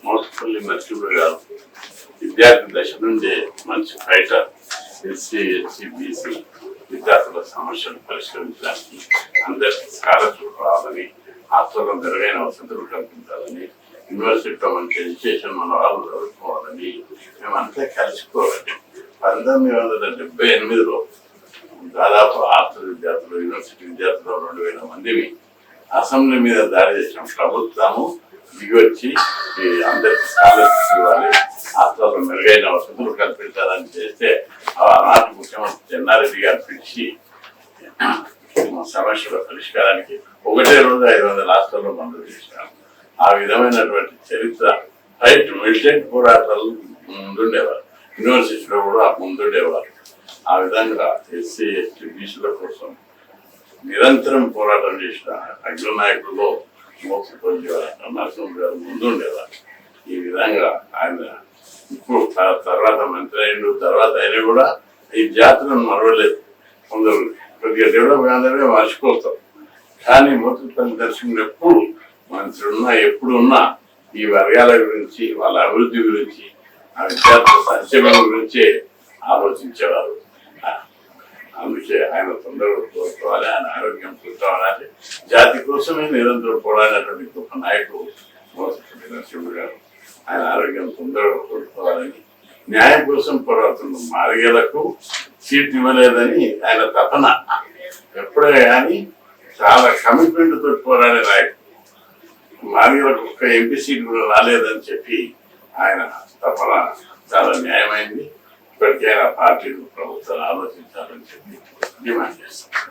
మోసపల్లి నరసింహ గారు విద్యార్థి దశ నుండి మంచి ఫైటర్. ఎస్సీ ఎస్టీ బీసీ విద్యార్థుల సమస్యలు పరిష్కరించడానికి అందరికీ స్కాలర్షిప్ రావాలని, హాస్టల్లో మెరుగైన వసతులు కల్పించాలని, యూనివర్సిటీలో మంచి ఎడ్యుకేషన్ మన వాళ్ళు చదువుకోవాలని మేమంతా కలిసిపోవాలి. 1978లో దాదాపు హాస్టల్ విద్యార్థులు, యూనివర్సిటీ విద్యార్థులు 2000 మందిని అసెంబ్లీ మీద దాడి చేసిన ప్రభుత్వము దిగొచ్చి అందరికి స్కాలర్షిప్ ఇవ్వాలి, హాస్టల్లో మెరుగైన వసతులు కల్పించాలని చేస్తే ఆనాటి ముఖ్యమంత్రి చెన్నారెడ్డి గారు పిలిచి సమస్యల పరిష్కారానికి ఒకటే రోజు 500 హాస్టల్లో మంజూరు చేశారు. ఆ విధమైనటువంటి చరిత్ర రైట్ మిలిటెంట్ పోరాటాలు ముందుండేవారు, యూనివర్సిటీలో కూడా ముందుండేవారు. ఆ విధంగా ఎస్సీ ఎస్టీ బీసీల కోసం నిరంతరం పోరాటం చేసిన అగ్రనాయకుల్లో మోసపల్లి నరసింహ గారు ముందుండేవారు. ఈ విధంగా ఆయన ఇప్పుడు తర్వాత మంత్రి అయిన తర్వాత ఆయన కూడా ఈ జాతులను మరవలేదు. కొందరు కొద్దిగా డెవలప్ కాదనే మర్చిపోతాం, కానీ మోసపల్లి నరసింహుడు ఎప్పుడు మంత్రి ఉన్నా ఎప్పుడు ఉన్నా ఈ వర్గాల గురించి, వాళ్ళ అభివృద్ధి గురించి, ఆ విద్యార్థుల సంక్షేమం గురించే ఆలోచించేవారు. అందుకే ఆయన తొందరగా కోరుకోవాలి, ఆయన ఆరోగ్యం చూసుకోవాలని, జాతి కోసమే నిరంతరం పోరాడినటువంటి గొప్ప నాయకుడు మోసపల్లి నరసింహుడు గారు. ఆయన ఆరోగ్యం తొందరగా కోరుకోవాలని, న్యాయం కోసం పోరాడుతున్న మార్గేలకు సీట్ ఇవ్వలేదని ఆయన తపన. ఎప్పుడే కానీ చాలా కమిట్మెంట్ తోటి పోరాడే నాయకుడు. మార్గేలకు ఒక్క ఎంపీ సీట్ కూడా రాలేదని చెప్పి ఆయన తపన చాలా న్యాయమైంది. ఇప్పటికైనా పార్టీలు ప్రభుత్వాలు ఆలోచించాలని చెప్పి డిమాండ్ చేస్తాం.